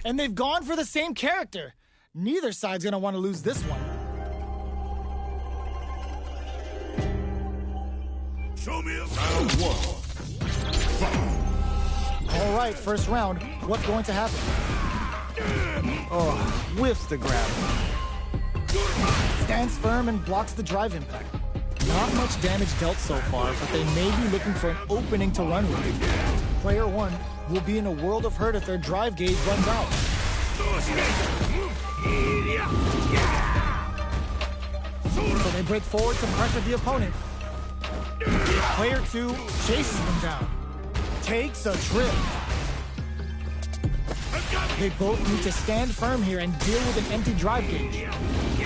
And they've gone for the same character. Neither side's gonna want to lose this one. Show me a round one. All right, first round. What's going to happen? Oh, whiffs the grab. Stands firm and blocks the drive impact. Not much damage dealt so far, but they may be looking for an opening to run with. Player one will be in a world of hurt if their drive gauge runs out. So they break forward to pressure the opponent. Player two chases them down. Takes a trip. They both need to stand firm here and deal with an empty drive gauge.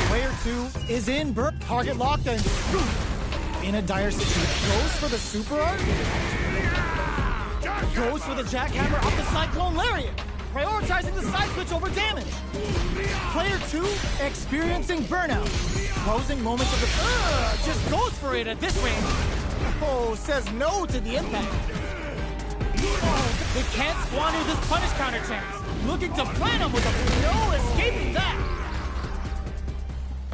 Player two is in Burp, target locked, and scoop. In a dire situation, goes for the super art. Goes for the jackhammer off the cyclone lariat, prioritizing the side switch over damage. Player two experiencing burnout. Closing moments of the just goes for it at this range. Oh, says no to the impact. Oh, they can't squander this punish counter chance. Looking to plan him with a no escaping that.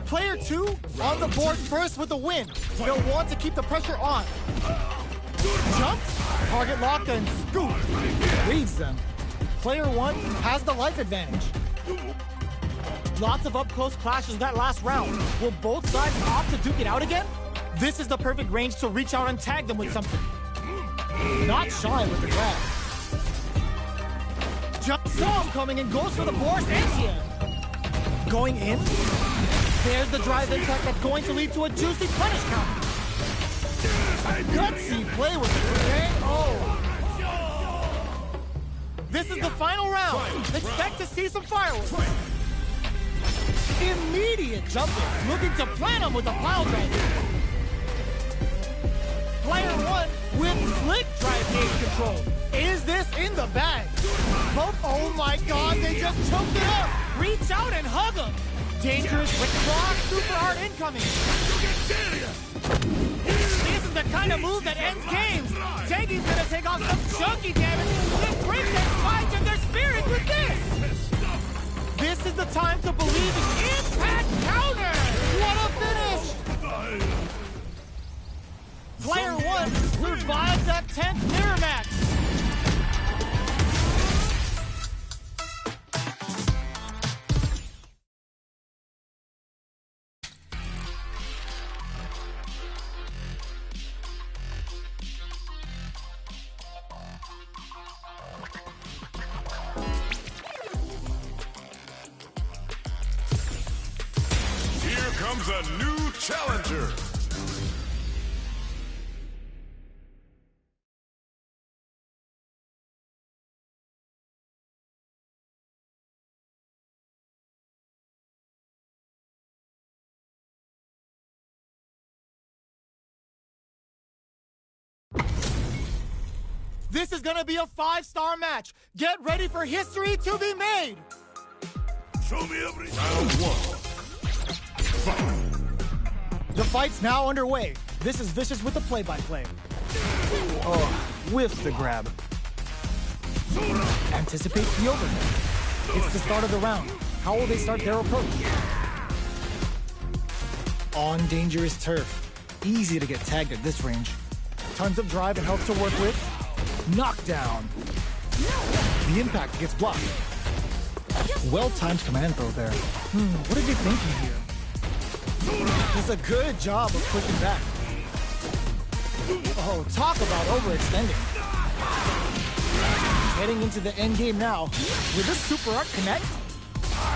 Player two on the board first with the win. They'll want to keep the pressure on. Jumps, target lock, and scoop. Reads them. Player one has the life advantage. Lots of up-close clashes that last round. Will both sides opt to duke it out again? This is the perfect range to reach out and tag them with something. Not shy with the grab. Jump saw him coming and goes for the Boris Antia. Going in. There's the drive impact that's going to lead to a juicy punish counter. A gutsy play with the grenade. Oh. This is the final round. Expect to see some fireworks. Immediate jumping. Looking to plan him with a pile driver. Player one with slick drive gauge control. Is this in the bag? Oh my god, they just choked it up. Reach out and hug him. Dangerous with block, super art incoming. This is the kind of move that ends games. Tanky's gonna take off some chunky damage, then break their spines and their spirits with this. This is the time to believe in impact counter. What a finish! Player one survives that 10th mirror match. Here comes a new challenger. This is gonna be a 5-star match. Get ready for history to be made. Show me everything. Round one. The fight's now underway. This is Vicious with the play-by-play. Oh, whiffs the grab. Anticipates the overhead. It's the start of the round. How will they start their approach? On dangerous turf. Easy to get tagged at this range. Tons of drive and health to work with. Knockdown. The impact gets blocked. Well-timed command throw there. What are they thinking here? Does a good job of pushing back. Oh, talk about overextending. Heading into the end game now. Will this super art connect?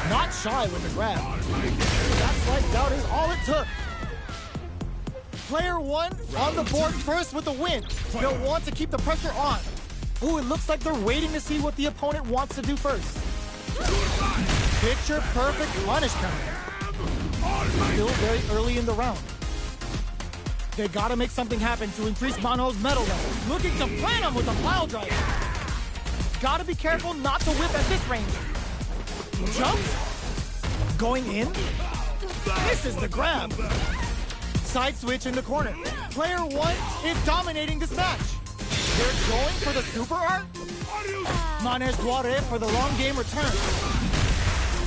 Not shy with the grab. That slight doubt is all it took. Player one on the board first with the win. They'll want to keep the pressure on. Ooh, it looks like they're waiting to see what the opponent wants to do first. Picture perfect punish counter. Still very early in the round. They gotta make something happen to increase Manho's metal level. Looking to plan him with a pile driver. Gotta be careful not to whip at this range. Jump. Going in. This is the grab. Side switch in the corner. Player one is dominating this match. They're going for the super art. Mane's Dware for the long game return.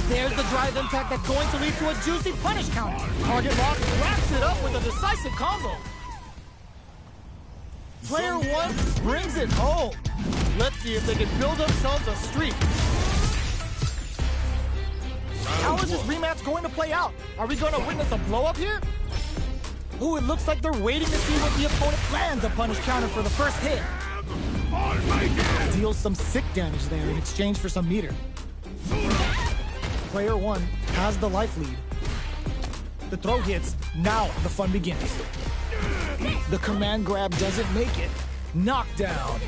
There's the drive impact that's going to lead to a juicy punish counter. Target lock wraps it up with a decisive combo. Player one brings it home. Let's see if they can build themselves a streak. How is this rematch going to play out? Are we going to witness a blow-up here? Ooh, it looks like they're waiting to see what the opponent lands a punish counter for the first hit. Deals some sick damage there in exchange for some meter. Player one has the life lead. The throw hits, now the fun begins. The command grab doesn't make it. Knockdown.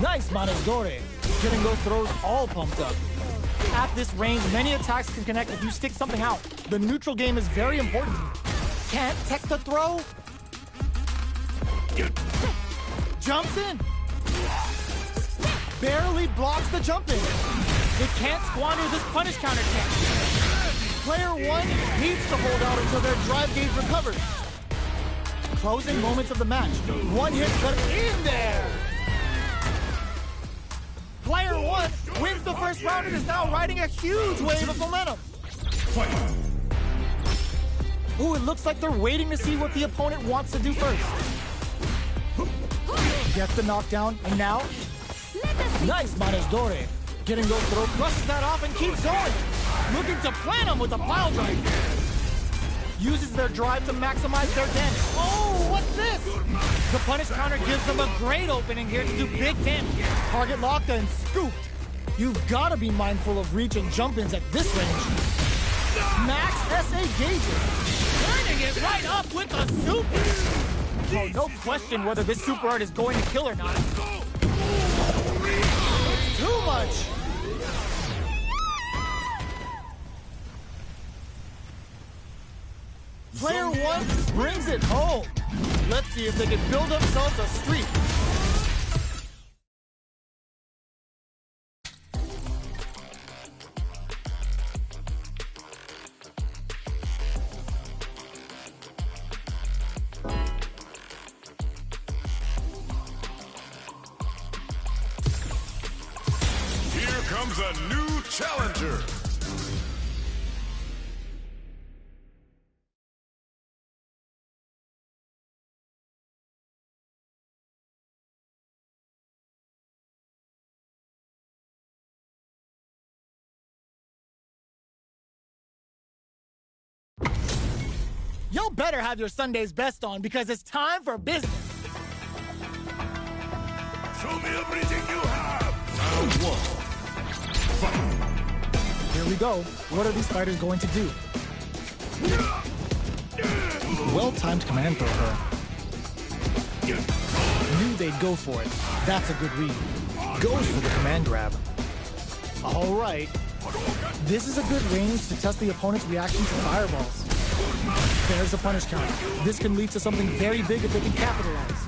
Nice Manezore. Getting those throws all pumped up. At this range, many attacks can connect if you stick something out. The neutral game is very important. Can't tech the throw. Jumps in. Barely blocks the jump in. They can't squander this punish counter chance. Player one needs to hold out until their drive gauge recovers. Closing moments of the match. One hit got in there. Player one wins the first round and is now riding a huge wave of momentum. Ooh, it looks like they're waiting to see what the opponent wants to do first. Gets the knockdown, and now, nice Manezore. Getting those throws, brushes that off and keeps going. Looking to plant them with a pile drive. Uses their drive to maximize their damage. Oh, what's this? The punish counter gives them a great opening here to do big damage. Target locked and scooped. You've got to be mindful of reach and jump-ins at this range. Max SA gauges. Turning it right up with a super. Oh, no question whether this super art is going to kill or not. It's too much. Player one brings it home. Let's see if they can build themselves a streak. Here comes a new challenger. Y'all better have your Sunday's best on because it's time for business. Show me everything you have. Round one. Fight. Here we go. What are these fighters going to do? Well-timed command throw her. Knew they'd go for it. That's a good read. Goes for the command grab. All right. This is a good range to test the opponent's reaction to fireballs. There's a punish counter. This can lead to something very big if they can capitalize.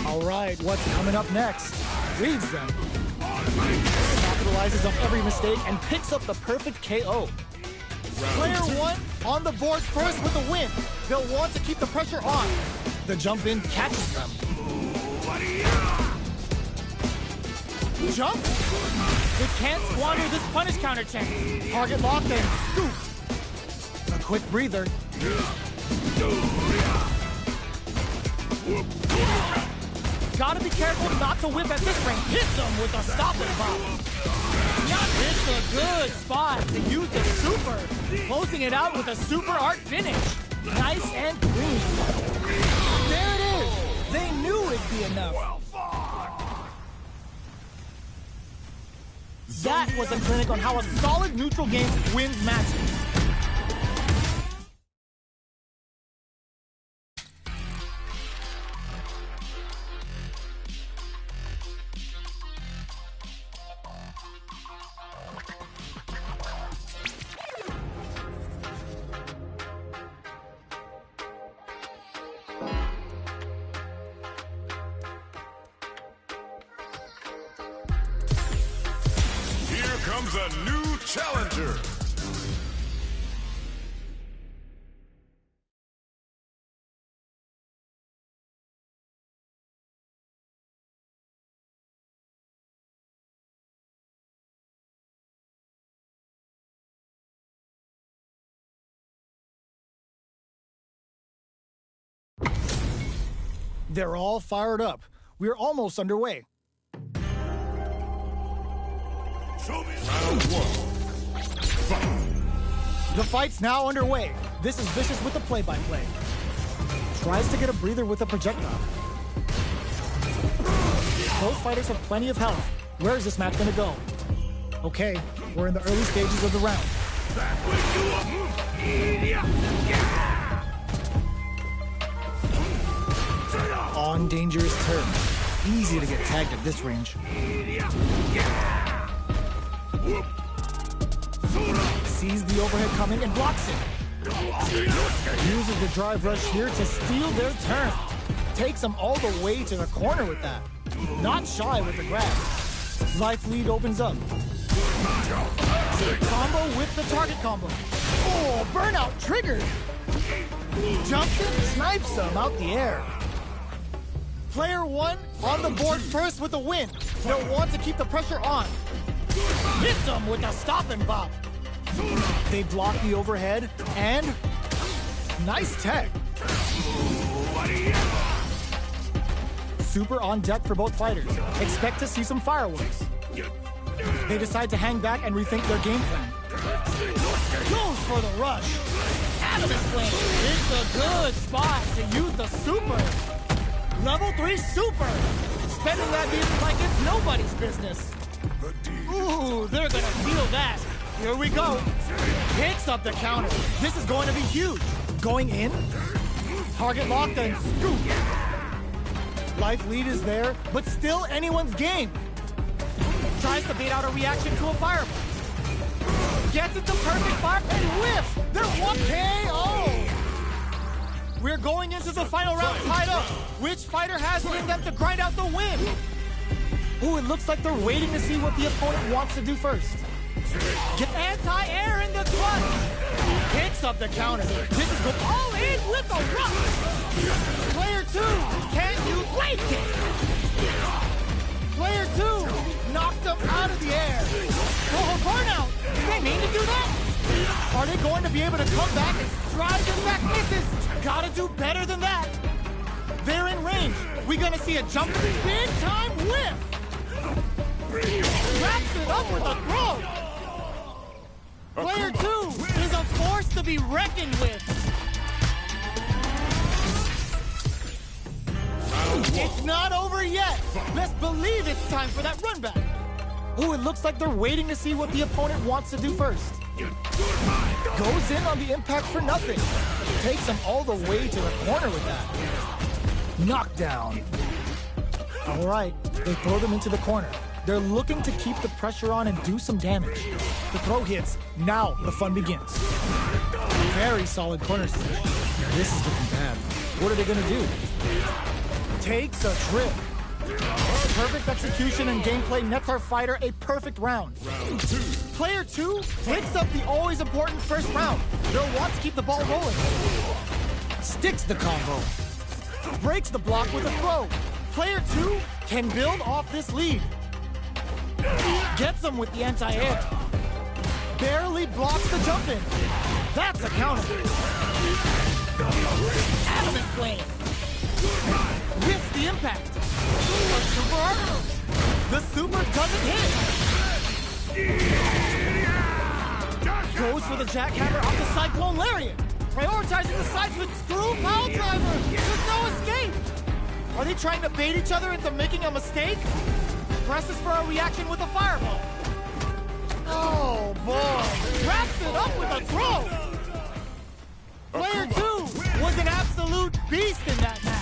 All right, what's coming up next? Reads them. Capitalizes on every mistake and picks up the perfect KO. Player one on the board first with a win. They'll want to keep the pressure on. The jump in catches them. Jump? They can't squander this punish counter chance. Target locked and scoop. A quick breather. Gotta be careful not to whip at this range. Hits them with a stop and pop. It's a good spot to use the super. Closing it out with a super art finish. Nice and clean. There it is. They knew it'd be enough. That was a clinic on how a solid neutral game wins matches. Comes a new challenger. They're all fired up. We're almost underway. Round one. Fight. The fight's now underway. This is Vicious with the play-by-play. Tries to get a breather with a projectile. Both fighters have plenty of health. Where is this match gonna go? Okay, we're in the early stages of the round. On dangerous turf. Easy to get tagged at this range. Sees the overhead coming and blocks it. Uses the drive rush here to steal their turn. Takes them all the way to the corner with that. Not shy with the grab. Life lead opens up. Combo with the target combo. Oh, burnout triggered. Jumps in, snipes him out the air. Player one on the board first with a win. They'll want to keep the pressure on. Hits him with a stop and bop. They block the overhead and nice tech. Super on deck for both fighters. Expect to see some fireworks. They decide to hang back and rethink their game plan. Goes for the rush. Adamant plane. It's a good spot to use the super. Level 3 super. Spending that music like it's nobody's business. Ooh, they're gonna feel that. Here we go. Picks up the counter. This is going to be huge. Going in. Target locked and scoop. Life lead is there, but still anyone's game. Tries to bait out a reaction to a fireball. Gets it to perfect fire and whiffs. They're one KO. We're going into the final round tied up. Which fighter has it in them to grind out the win? Ooh, it looks like they're waiting to see what the opponent wants to do first. Get anti-air in the clutch. Picks up the counter. This is going all in with a rush. Player two, can you break it? Player two knocked him out of the air. Oh, burnout. Did they mean to do that? Are they going to be able to come back and drive them back? Misses. Gotta do better than that. They're in range. We're gonna see a jump big time whiff. Wraps it up with a throw. Player two is a force to be reckoned with. It's not over yet. Let's believe it's time for that run back. Ooh, it looks like they're waiting to see what the opponent wants to do first. Goes in on the impact for nothing. Takes them all the way to the corner with that. Knockdown. All right, they throw them into the corner. They're looking to keep the pressure on and do some damage. The throw hits. Now the fun begins. Very solid corner position. This is looking bad. What are they gonna do? Takes a trip. Perfect execution and gameplay nets our fighter a perfect round. Player two picks up the always important first round. They'll want to keep the ball rolling. Sticks the combo. Breaks the block with a throw. Player two can build off this lead. Gets him with the anti-air. Barely blocks the jump in. That's a counter. Adamant flame. Whiffs the impact. A super art. The super doesn't hit. Goes for the jackhammer off the cyclone lariat. Prioritizing the sides with screw pile driver. There's no escape. Are they trying to bait each other into making a mistake? Presses for a reaction with a fireball. Oh boy. Wraps it up with a throw. Player two was an absolute beast in that match.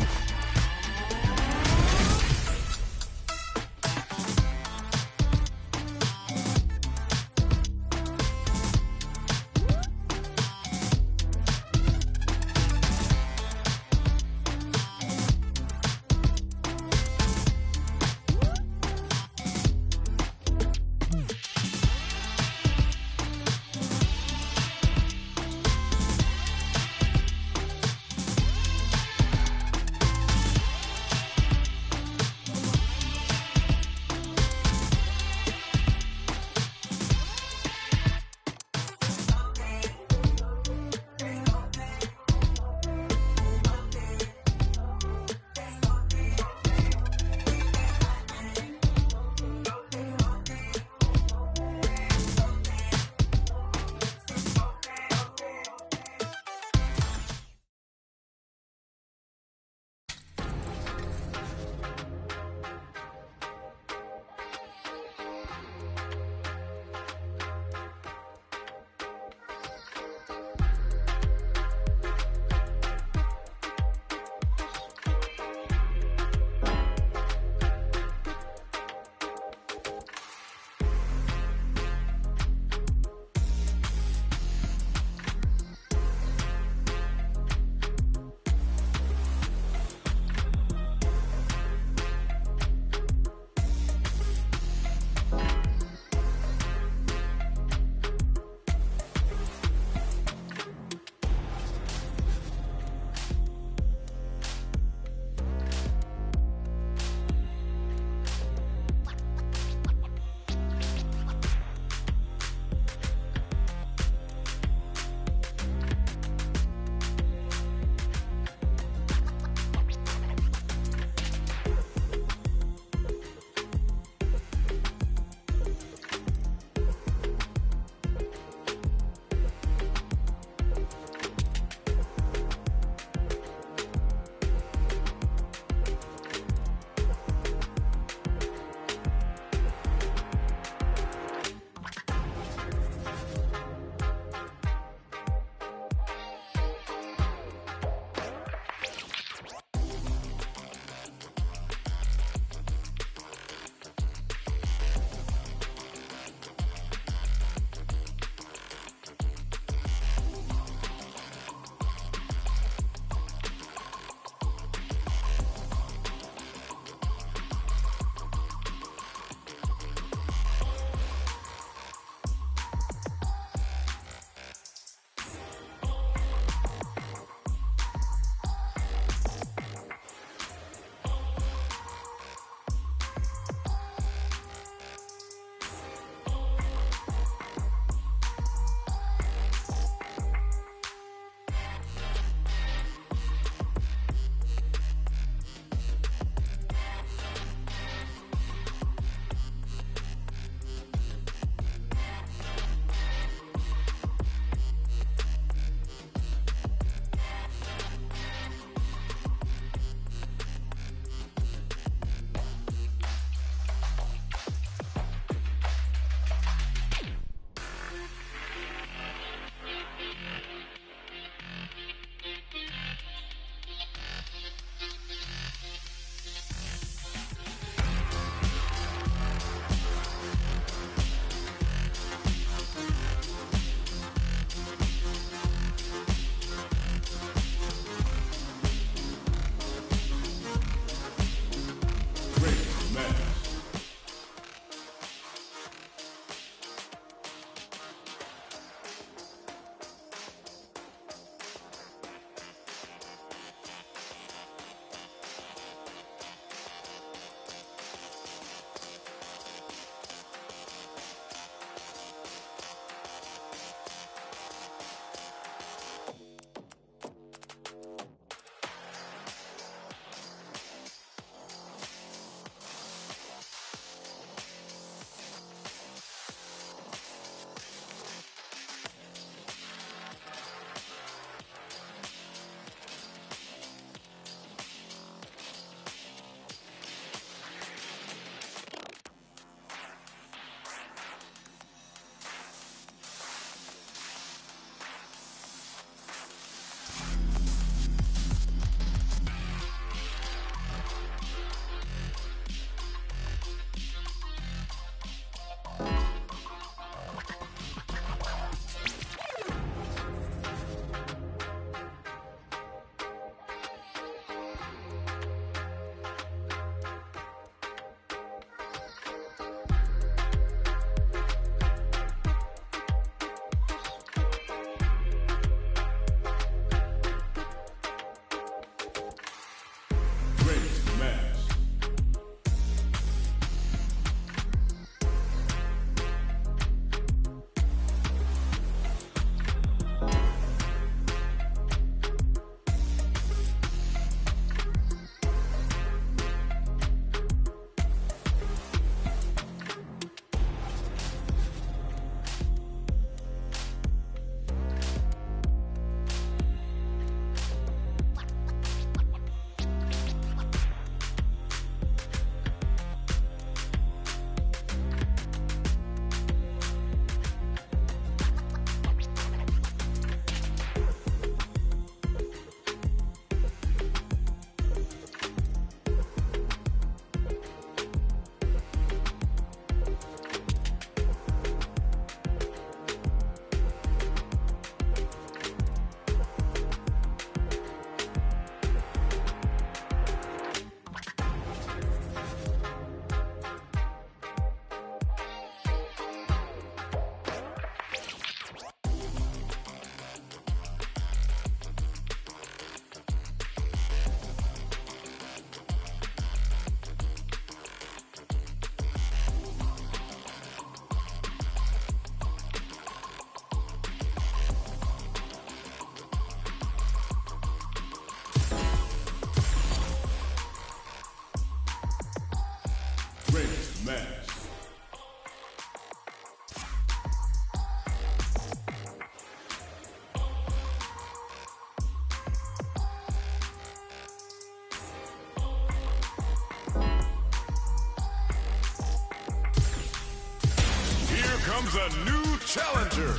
comes a new challenger.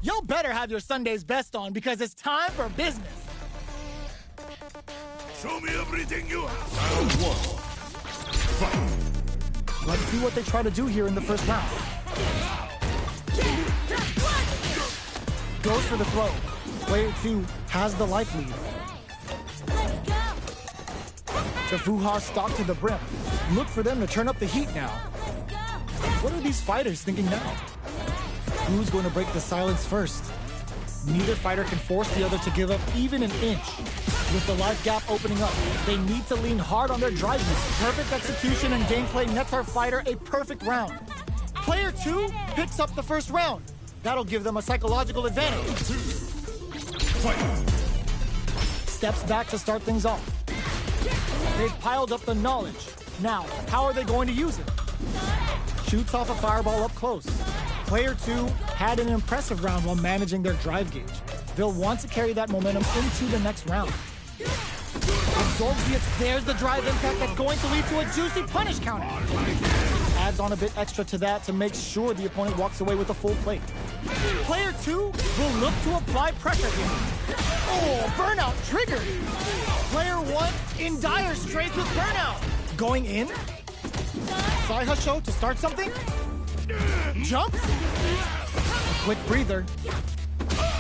Y'all better have your Sunday's best on because it's time for business. Show me everything you have. Round one. Fight. Let's see what they try to do here in the first round. Goes for the throw. Player 2 has the life lead. The Fuha stalk to the brim. Look for them to turn up the heat now. What are these fighters thinking now? Who's going to break the silence first? Neither fighter can force the other to give up even an inch. With the life gap opening up, they need to lean hard on their drive use. Perfect execution and gameplay nets our fighter a perfect round. Player 2 picks up the first round. That'll give them a psychological advantage. Fight. Steps back to start things off. They've piled up the knowledge. Now, how are they going to use it? Shoots off a fireball up close. Player 2 had an impressive round while managing their drive gauge. They'll want to carry that momentum into the next round. Absorbs the there's the drive impact that's going to lead to a juicy punish counter. Adds on a bit extra to that to make sure the opponent walks away with a full plate. Player 2 will look to apply pressure here. Oh, burnout triggered. Player 1 in dire straits with burnout. Going in. Saihasho to start something. Jumps. Quick breather.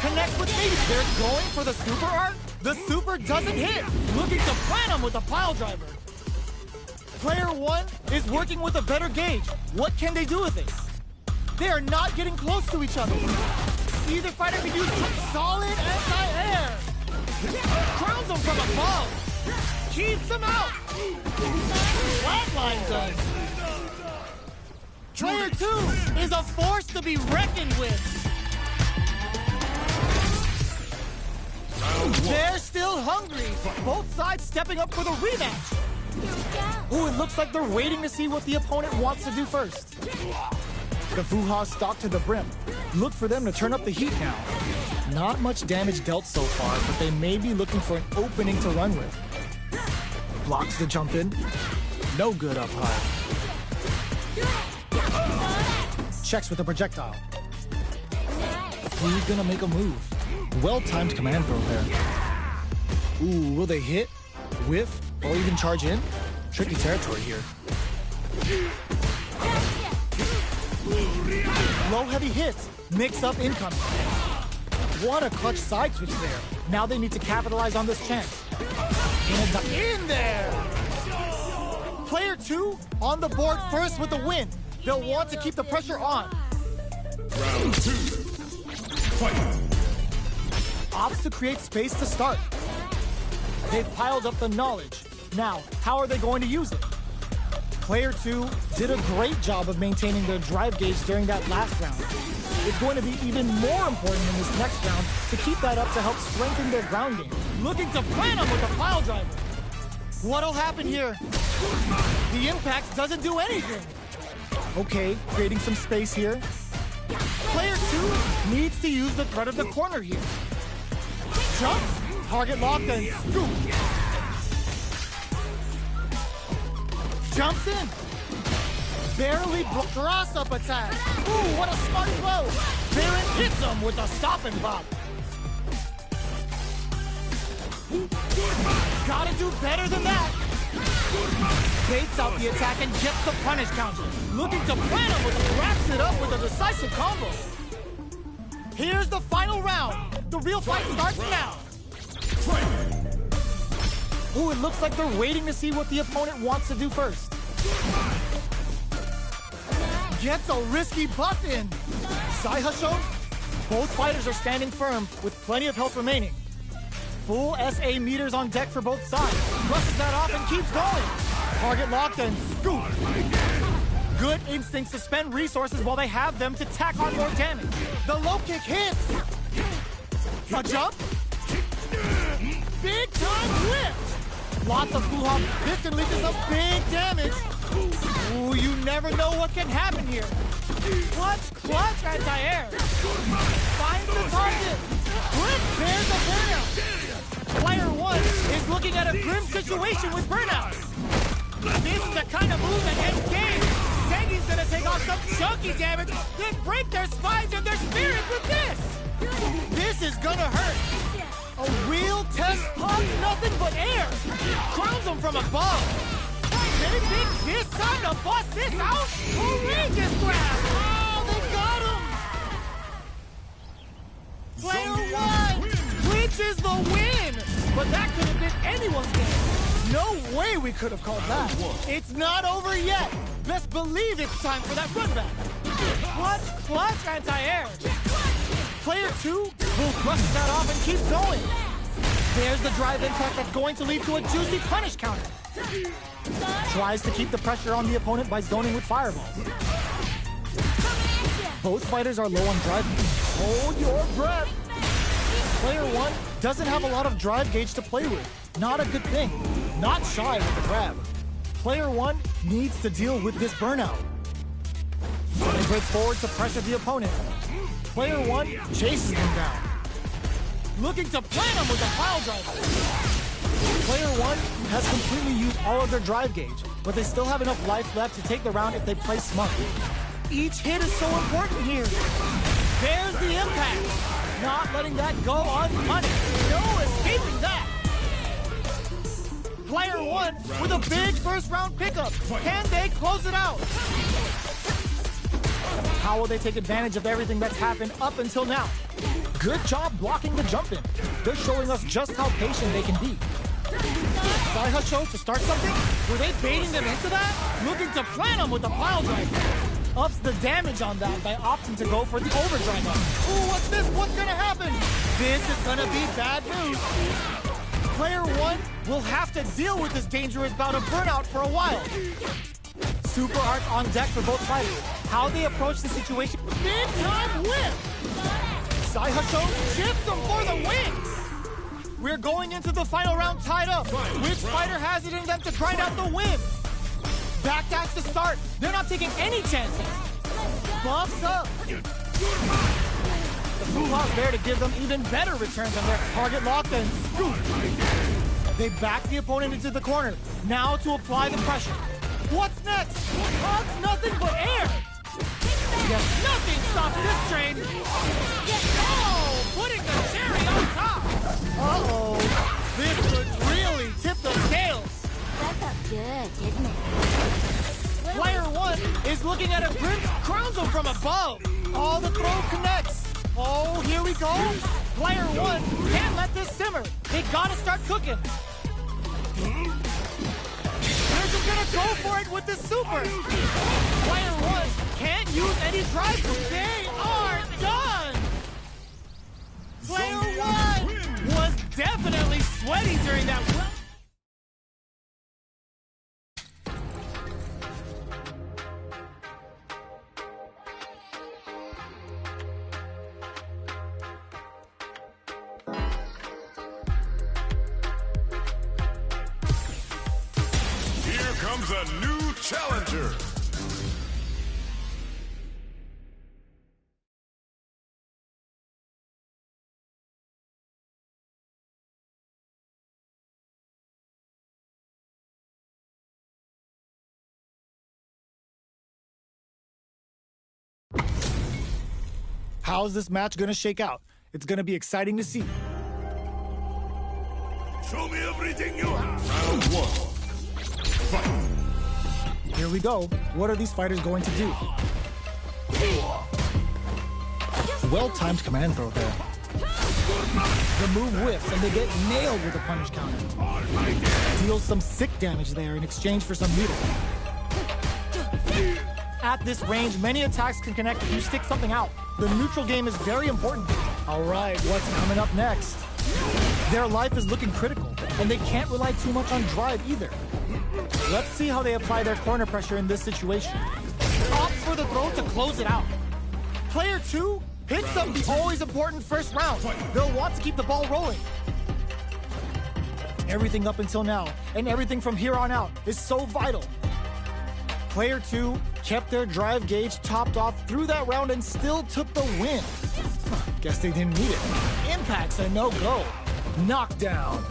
Connects with me. They're going for the super art. The super doesn't hit. Looking to plant him with a pile driver. Player 1 is working with a better gauge. What can they do with it? They are not getting close to each other. Either fighter can use solid anti-air. Crowns him from above. Keeps him out. Flatlines us. Player 2 is a force to be reckoned with. They're still hungry. Both sides stepping up for the rematch. Ooh, it looks like they're waiting to see what the opponent wants to do first. The Fuha stalk to the brim. Look for them to turn up the heat now. Not much damage dealt so far, but they may be looking for an opening to run with. Blocks the jump in. No good up high. Checks with a projectile. Who's gonna make a move? Well-timed command throw there. Ooh, will they hit, whiff, or even charge in? Tricky territory here. Low heavy hits, mix up incoming. What a clutch side switch there. Now they need to capitalize on this chance. In there! Player 2 on the board first with the win. They'll want to keep the pressure on. Round 2. Fight. Opts to create space to start. They've piled up the knowledge. Now, how are they going to use it? Player 2 did a great job of maintaining their drive gauge during that last round. It's going to be even more important in this next round to keep that up to help strengthen their ground game. Looking to plant them with a pile driver. What'll happen here? The impact doesn't do anything. Okay, creating some space here. Player 2 needs to use the threat of the corner here. Jump, target lock, and scoop. Jumps in. Barely cross-up attack. Ooh, what a smart throw. Baron hits him with a stop and bop. Gotta do better than that. Baits out the attack and gets the punish counter. Looking to plant him with wraps it up with a decisive combo. Here's the final round. The real fight starts now. Ooh, it looks like they're waiting to see what the opponent wants to do first. Gets a risky buff in. Saihasho. Both fighters are standing firm with plenty of health remaining. Full SA meters on deck for both sides. Brushes that off and keeps going. Target locked and scoop. Good instincts to spend resources while they have them to tack on more damage. The low kick hits. A jump. Big time lift. Lots of hoo-ha. This can lead to some big damage. Ooh, you never know what can happen here. What? Clutch anti-air. Finds the target. Grip bears a burnout. Player 1 is looking at a grim situation with burnout. This is the kind of move that ends games. Tengi's gonna take off some chunky damage, then break their spines and their spirits with this. This is gonna hurt. A real test hugs nothing but air. Crowns them from above. Can it be this time to bust this out? Outrageous grab. Oh, they got him. Player 1 clinches the win. But that could have been anyone's game. No way we could have called that. It's not over yet. Best believe it's time for that run back. Clutch anti-air. Player 2 will brush that off and keep going. There's the drive impact that's going to lead to a juicy punish counter. Tries to keep the pressure on the opponent by zoning with fireballs. Both fighters are low on drive. Hold your breath. Player 1 doesn't have a lot of drive gauge to play with. Not a good thing. Not shy with the grab. Player 1 needs to deal with this burnout. They break forward to pressure the opponent. Player 1 chases him down. Looking to plant him with a pile driver. Player 1 has completely used all of their drive gauge, but they still have enough life left to take the round if they play smart. Each hit is so important here. There's the impact. Not letting that go unpunished. No escaping that. Player 1 with a big first round pickup. Can they close it out? How will they take advantage of everything that's happened up until now? Good job blocking the jump in. They're showing us just how patient they can be. Saihacho to start something? Were they baiting them into that? Looking to plant them with a pile driver. Ups the damage on that by opting to go for the overdrive up. Ooh, what's this? What's gonna happen? This is gonna be bad news. Player 1 will have to deal with this dangerous bout of burnout for a while. Super arts on deck for both fighters. How they approach the situation. Big time whip! Saihacho chips them for the win! We're going into the final round tied up. Which fighter has it in them to grind out the win? Backdash to start. They're not taking any chances. Buffs up. The Fuha's there to give them even better returns on their target lock and scoop. They back the opponent into the corner. Now to apply the pressure. What's next? Hugs nothing but air. Yes, nothing stops this train. Oh, putting the cherry on top. Uh-oh. This could really tip the scales. That felt good, didn't it? Player 1 is looking at a grim crowns him from above. Oh, the throw connects. Oh, here we go. Player 1 can't let this simmer. They gotta start cooking. They're just gonna go for it with the super. Player 1 can't use any drive. They are done. Player 1 was definitely sweaty during that. Comes a new challenger. How's this match gonna shake out? It's gonna be exciting to see. Show me everything you have. Round 1. Fight. Here we go. What are these fighters going to do? Well-timed command throw there. The move whiffs and they get nailed with a punish counter. Deals some sick damage there in exchange for some needle. At this range, many attacks can connect if you stick something out. The neutral game is very important. All right, what's coming up next? Their life is looking critical, and they can't rely too much on drive either. Let's see how they apply their corner pressure in this situation. Opts for the throw to close it out. Player 2 picks up the always important first round. They'll want to keep the ball rolling. Everything up until now, and everything from here on out, is so vital. Player 2 kept their drive gauge topped off through that round and still took the win. Guess they didn't need it. Impact's a no-go. Knockdown.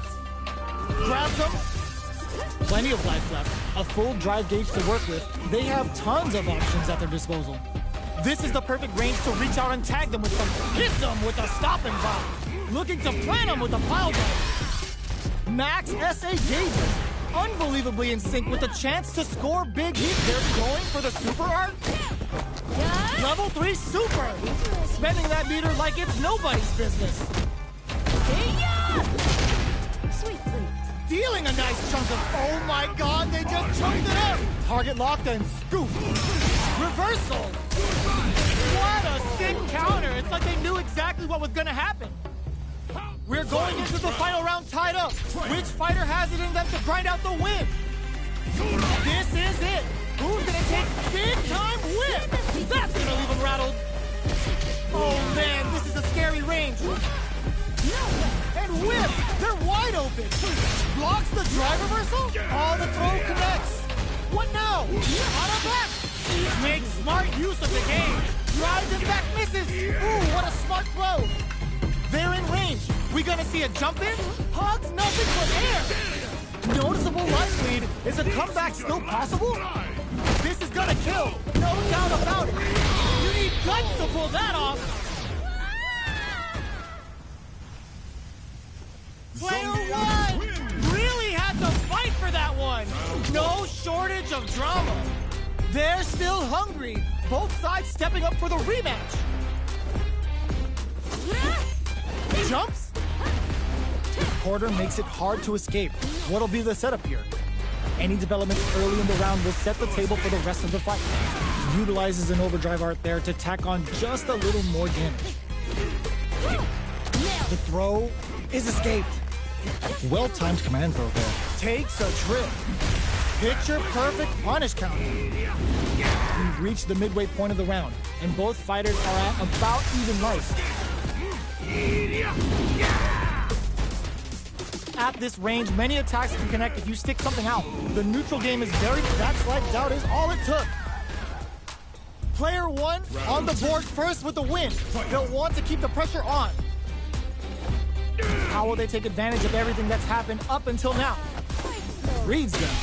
Grabs them. Plenty of life left. A full drive gauge to work with. They have tons of options at their disposal. This is the perfect range to reach out and tag them with some. Hit them with a stop and bomb. Looking to plant them with a pile drive. Max SA gauges. Unbelievably in sync with a chance to score big heat. They're going for the super art. Level 3 super. Spending that meter like it's nobody's business. Sweet sleep. Dealing a nice chunk of, oh my god, they just chunked it up. Target locked and scoop. Reversal. What a sick counter. It's like they knew exactly what was gonna happen. We're going into the final round tied up. Which fighter has it in them to grind out the win? This is it. Who's gonna take big time whip? That's gonna leave him rattled. Oh man, this is a scary range. And whip, they're wide open. Blocks the drive reversal. All the throw connects. What now? On a back. Makes smart use of the game. Drives and back misses. Ooh, what a smart throw. They're in range. We gonna see a jump in? Hugs nothing but air. Noticeable life lead. Is a comeback still possible? This is gonna kill. No doubt about it. You need guts to pull that off. Player 1 really had to fight for that one. No shortage of drama. They're still hungry. Both sides stepping up for the rematch. Jumps. Porter makes it hard to escape. What'll be the setup here? Any developments early in the round will set the table for the rest of the fight. Utilizes an overdrive art there to tack on just a little more damage. The throw is escaped. Well-timed command throw there. Takes a trip. Picture perfect punish counter. We've reached the midway point of the round, and both fighters are at about even life. At this range, many attacks can connect if you stick something out. The neutral game is very... That slight doubt is all it took. Player 1 on the board first with the win. They'll want to keep the pressure on. How will they take advantage of everything that's happened up until now? Reads them.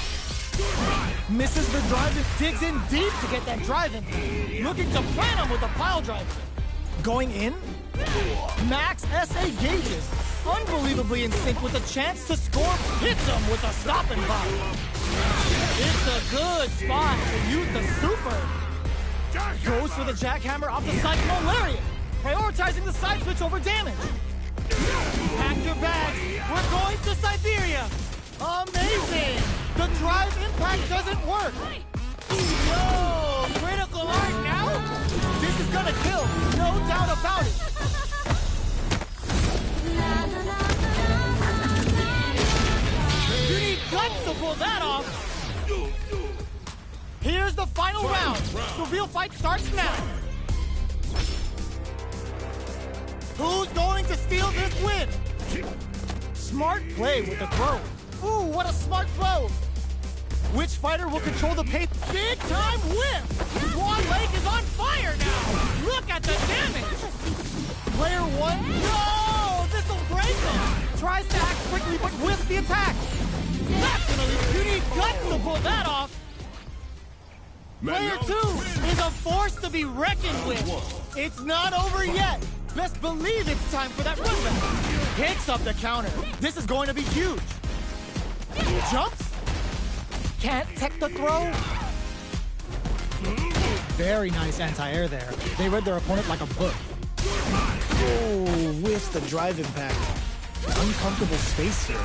Misses the drive and digs in deep to get that drive in. Looking to plant him with a pile driver. Going in? Max SA gauges. Unbelievably in sync with a chance to score. Hits him with a stop and bomb. It's a good spot to use the super. Goes for the jackhammer off the Cyclone Lariat. Prioritizing the side switch over damage. Pack your bags. We're going to Siberia. Amazing. The drive impact doesn't work. Yo, critical art now? This is gonna kill. No doubt about it. You need guts to pull that off. Here's the final round. The real fight starts now. Who's going to steal this win? Smart play with the throw. Ooh, what a smart throw. Which fighter will control the pace? Big time whip. Swan Lake is on fire now. Look at the damage. Player 1. No, this'll break him. Tries to act quickly, but whiffs the attack. That's gonna leave. You need guts to pull that off. Player 2 is a force to be reckoned with. It's not over yet. Best believe it's time for that run back. Picks up the counter. This is going to be huge. Jumps. Can't tech the throw. Very nice anti-air there. They read their opponent like a book. Oh, whiffs the drive impact. Uncomfortable space here.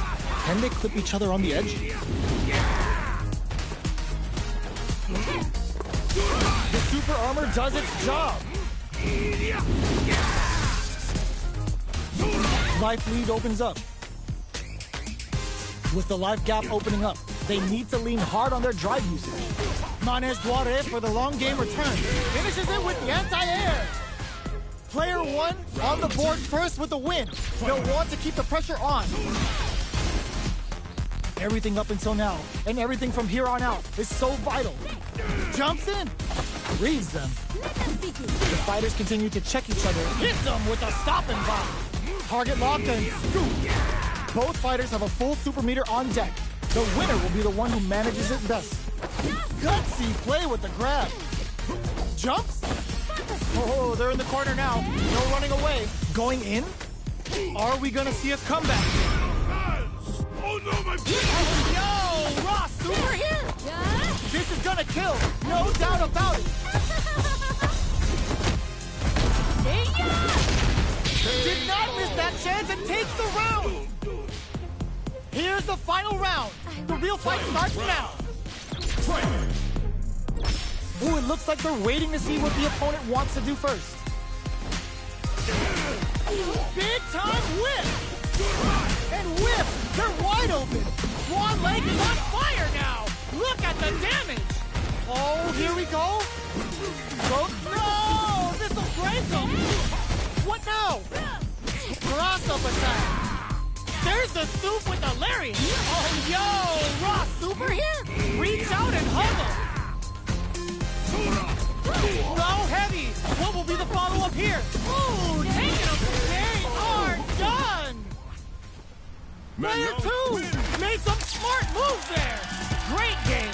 Can they clip each other on the edge? The super armor does its job. Life lead opens up. With the life gap opening up, they need to lean hard on their drive usage. Manes Duare for the long game return. Finishes it with the anti-air. Player 1 on the board first with the win. They'll want to keep the pressure on. Everything up until now, and everything from here on out, is so vital. Jumps in, reads them. The fighters continue to check each other, hit them with a stop and block. Target lock and scoop. Both fighters have a full super meter on deck. The winner will be the one who manages it best. Gutsy play with the grab. Jumps. Oh, they're in the corner now. No running away. Going in? Are we gonna see a comeback? Oh no, my Yo, Ross, super here! This is gonna kill, no doubt about it. Did not miss that chance and takes the round. Here's the final round. The real fight starts now. Ooh, it looks like they're waiting to see what the opponent wants to do first. Big time whip! And whip! They're wide open! Swan Lake is on fire now! Look at the damage! Oh, here we go! No! This'll break them! What now? Cross-up attack! There's the soup with the lariat! Oh, yo! Ross, super here! Reach out and hug him! No heavy! What will be the follow-up here? Ooh, taking him! They are done! Player 2 made some smart moves there! Great game!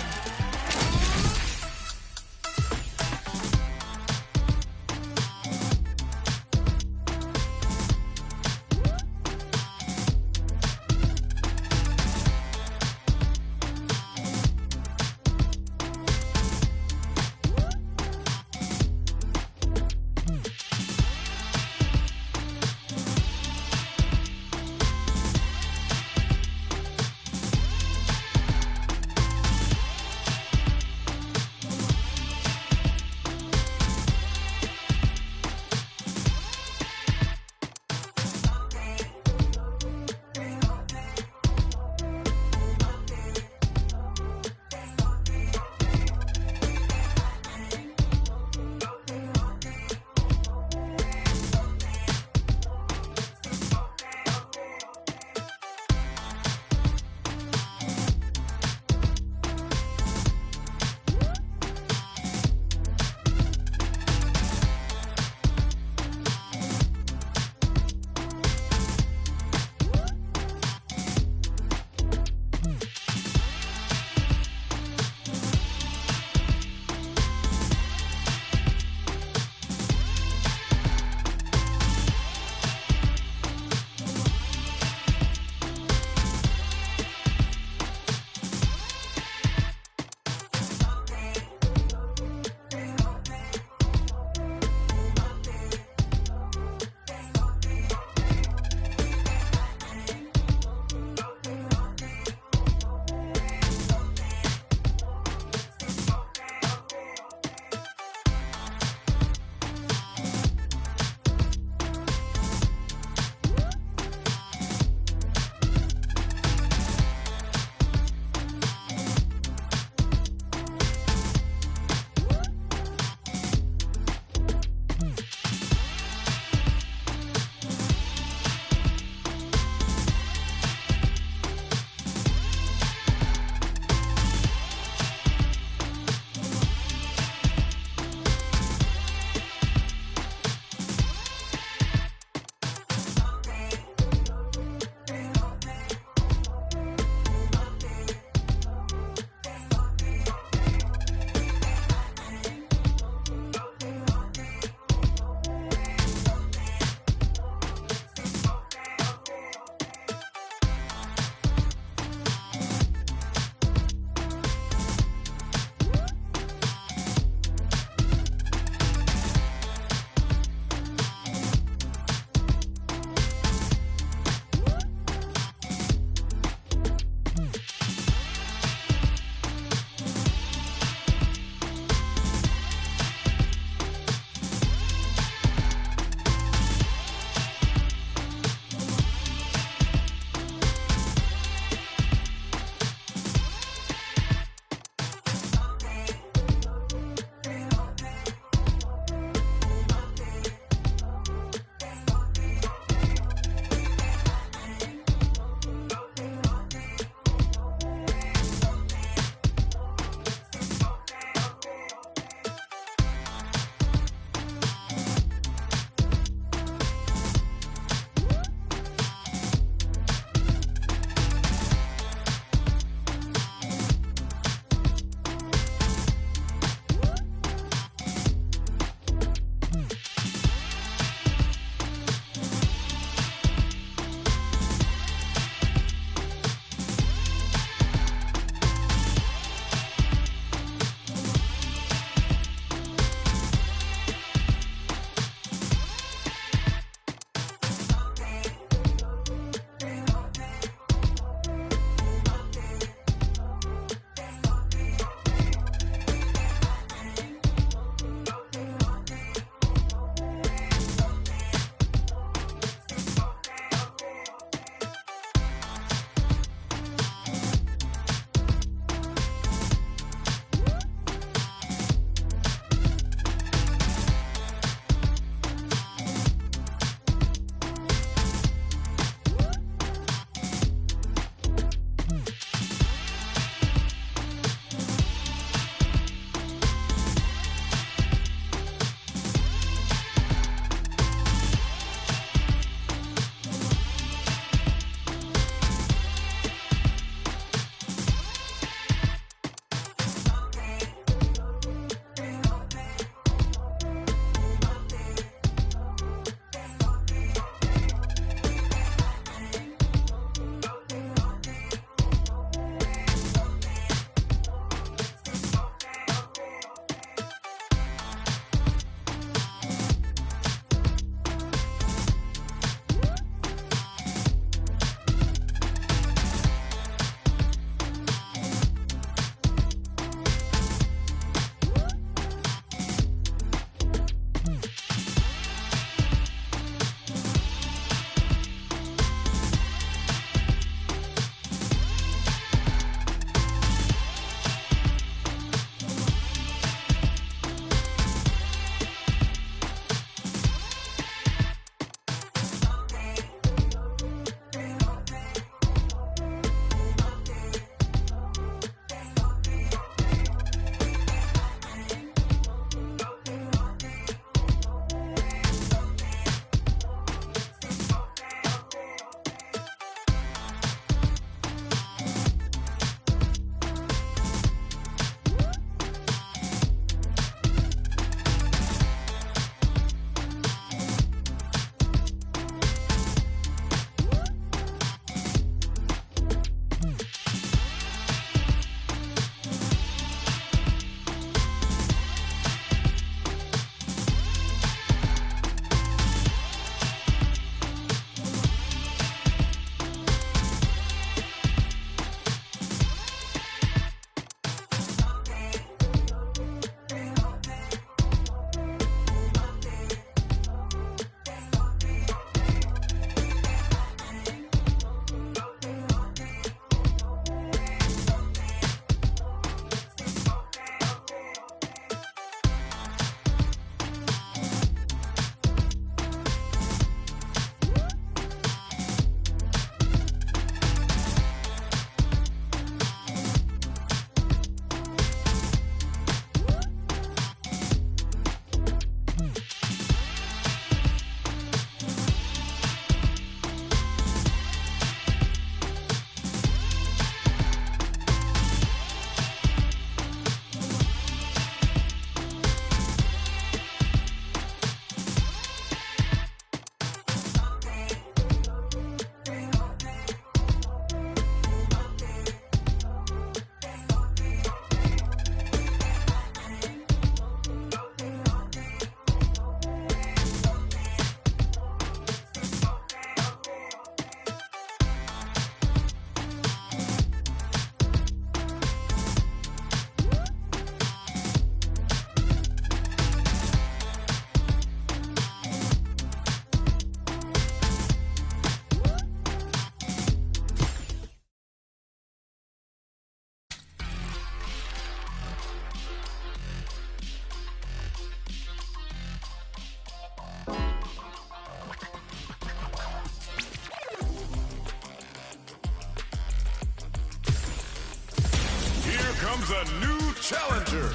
Here comes a new challenger.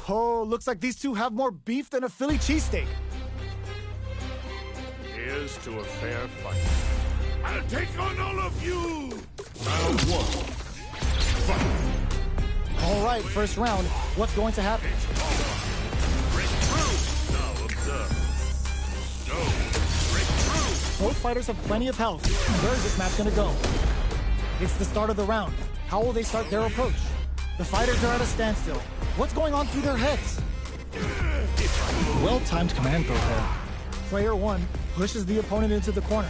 Oh, looks like these two have more beef than a Philly cheesesteak. Here's to a fair fight. I'll take on all of you! Round one. Fight! All right, first round. What's going to happen? Break through! Now observe. No! Break through! Both fighters have plenty of health. Where is this match going to go? It's the start of the round. How will they start their approach? The fighters are at a standstill. What's going on through their heads? Well-timed command throw there. Player one pushes the opponent into the corner.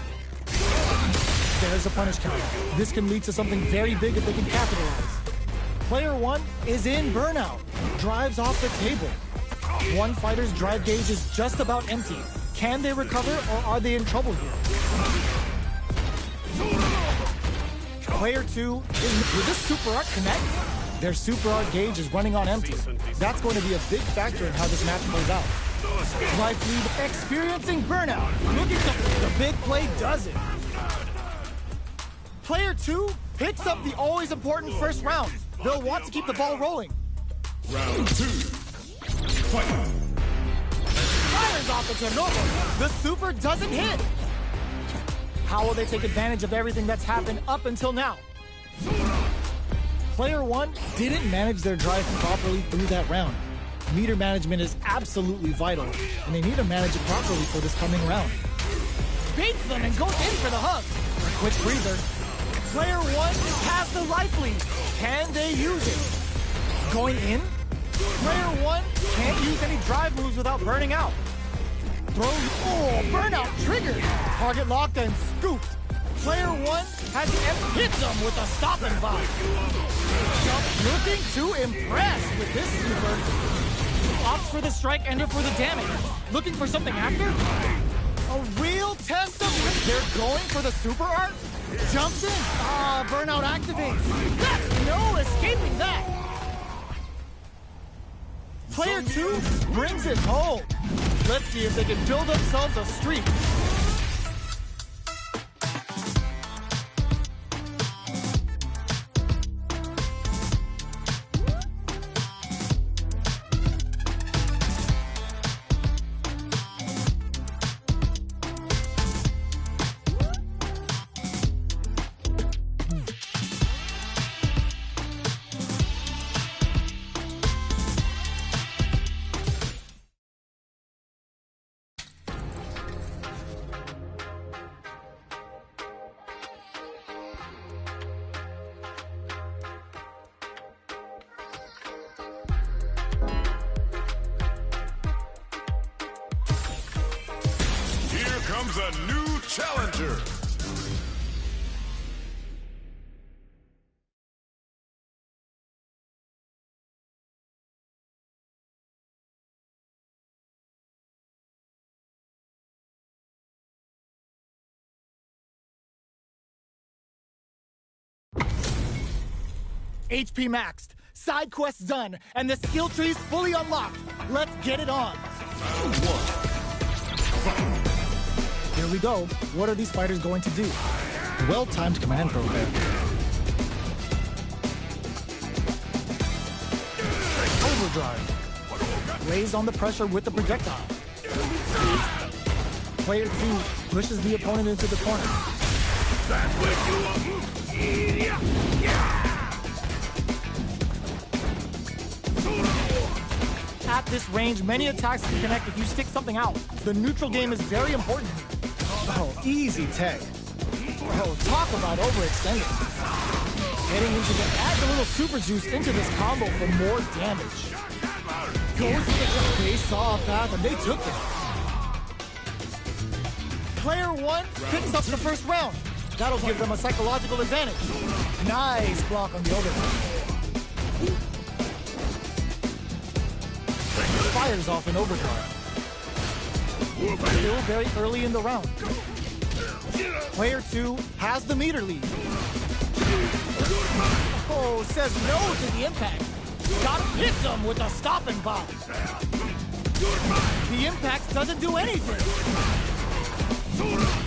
There's a punish counter. This can lead to something very big if they can capitalize. Player one is in burnout. Drives off the table. One fighter's drive gauge is just about empty. Can they recover or are they in trouble here? Player two will this super art connect? Their super art gauge is running on empty. That's going to be a big factor in how this match plays out. Life lead experiencing burnout. Looking to the big play does it. Player two picks up the always important first round. They'll want to keep the ball rolling. Round two. Fight! Fires off the turnover. The super doesn't hit. How will they take advantage of everything that's happened up until now? Player one didn't manage their drive properly through that round. Meter management is absolutely vital, and they need to manage it properly for this coming round. Beats them and goes in for the hug. A quick breather. Player one has the life lead. Can they use it? Going in? Player one can't use any drive moves without burning out. Burnout triggered. Target locked and scooped. Player one has hits them with a stopping bomb. Looking to impress with this super. Opts for the strike ender for the damage. Looking for something after? A real test of they're going for the super art? Jumps in. Burnout activates. That's no escaping that. Player two brings it home. Let's see if they can build themselves a streak. comes a new challenger. HP maxed, side quests done, and the skill tree's fully unlocked. Let's get it on. Here we go. What are these fighters going to do? Well-timed command throw there. Overdrive. Lays on the pressure with the projectile. Player 2 pushes the opponent into the corner. That's what you want. At this range, many attacks can connect if you stick something out. The neutral game is very important. Oh, easy tag. Oh, talk about overextending. Heading into the adds a little super juice into this combo for more damage. Goes for the jump. They saw a path and they took it. Player 1 picks up the first round. That'll give them a psychological advantage. Nice block on the overhead. Fires off an overdrive. Still very early in the round. Player 2 has the meter lead. Oh, says no to the impact. Gotta hit them with a stopping bomb. The impact doesn't do anything.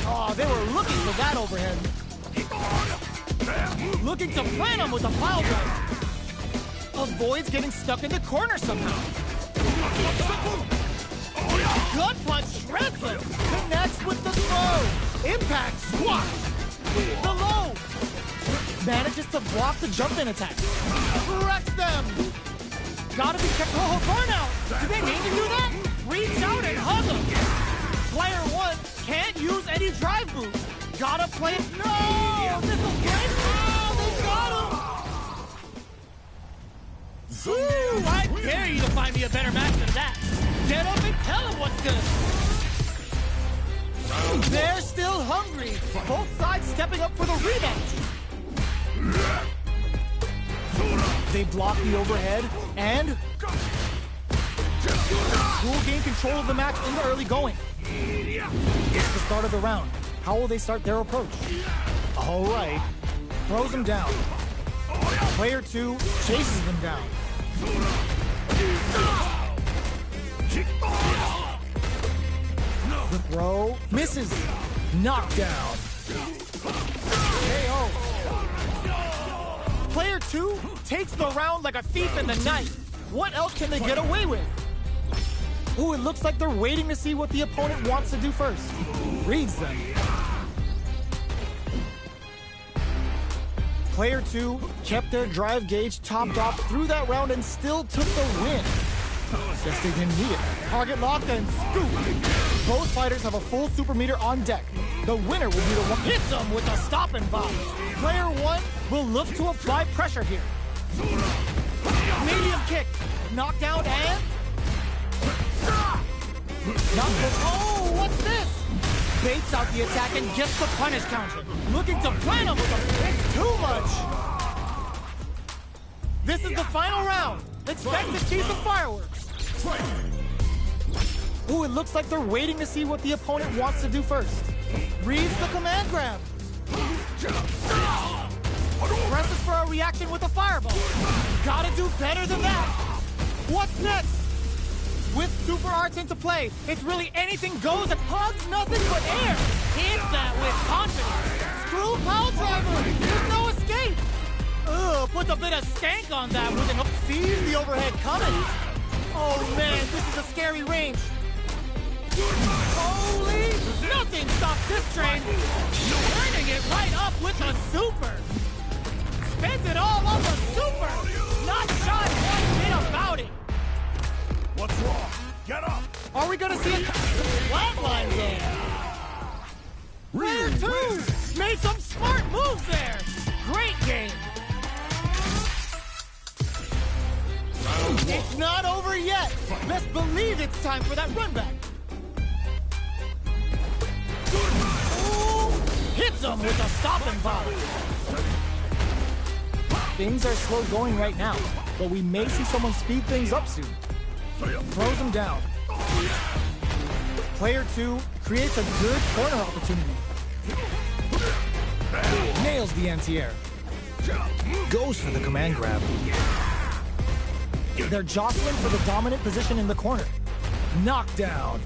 Oh, they were looking for that overhead. Looking to plant him with a pile drive. Avoids getting stuck in the corner somehow. Gut punch shreds him. Connects with the throw. Impact squat. The low. Manages to block the jump-in attack. Wrecks them. Gotta be careful. Oh, burnout. Do they need to do that? Reach out and hug him. Player 1 can't use any drive moves. Gotta play it. No! Missile break. Oh, they got him. Ooh, I dare you to find me a better match than that. Get up and tell him what's good. They're still hungry. Both sides stepping up for the rematch. They block the overhead and will gain control of the match in the early going. It's the start of the round. How will they start their approach? All right. Throws him down. Player 2 chases them down. The throw misses. Knockdown. KO. Player 2 takes the round like a thief in the night. What else can they get away with? Ooh, it looks like they're waiting to see what the opponent wants to do first. Reads them. Player 2 kept their drive gauge topped off through that round and still took the win. Guess they didn't need it. Target lock and scoop. Both fighters have a full super meter on deck. The winner will be the one hits them with a stopping bomb. Player 1 will look to apply pressure here. Medium kick. Knockdown and oh, what's this? Baits out the attack and gets the punish counter. Looking to plant him with a... It's too much! This is the final round. Expect to see some fireworks. Ooh, it looks like they're waiting to see what the opponent wants to do first. Reads the command grab. Presses for a reaction with a fireball. Gotta do better than that. What's next? With super arts into play, it's really anything goes and hugs nothing but air. Hits that with confidence. Screw pile driver. There's no escape. Ugh, puts a bit of stank on that with an sees the overhead coming. Oh man, this is a scary range. Holy, nothing stops this train. Turning it right up with a super. Spends it all on the super. Not shy one bit about it. What's wrong? Get up! Are we gonna see a flatline there? Player 2 made some smart moves there. Great game. It's not over yet. Let's believe it's time for that run back. him with a stopping power. Things are slow going right now, but we may see someone speed things up soon. Throws him down. Player 2 creates a good corner opportunity. Nails the anti-air. Goes for the command grab. They're jostling for the dominant position in the corner. Knockdown.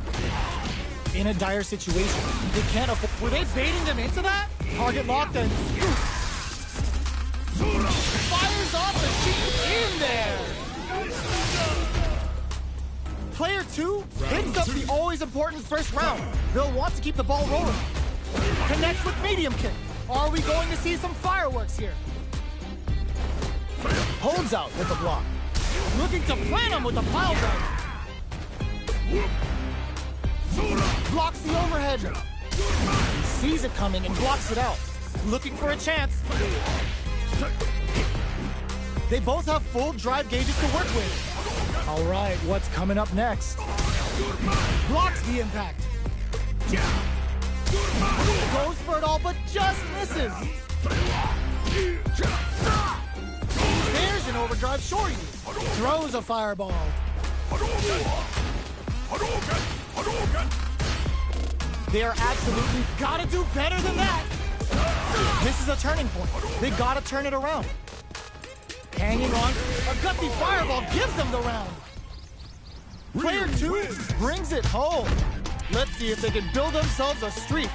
In a dire situation, they can't afford. Were they baiting them into that? Target locked and scoop. Fires off and she's in there. Player 2 hits up the always important first round. They'll want to keep the ball rolling. Connects with medium kick. Are we going to see some fireworks here? Holds out with the block. Looking to plant him with the pile driver. Blocks the overhead. He sees it coming and blocks it out. Looking for a chance. They both have full drive gauges to work with. All right, what's coming up next? Blocks the impact. Goes for it all, but just misses. There's an overdrive shorty. Throws a fireball. They are absolutely gotta do better than that. This is a turning point. They gotta turn it around. Hanging on, a gutsy fireball gives them the round. Player 2 brings it home. Let's see if they can build themselves a streak.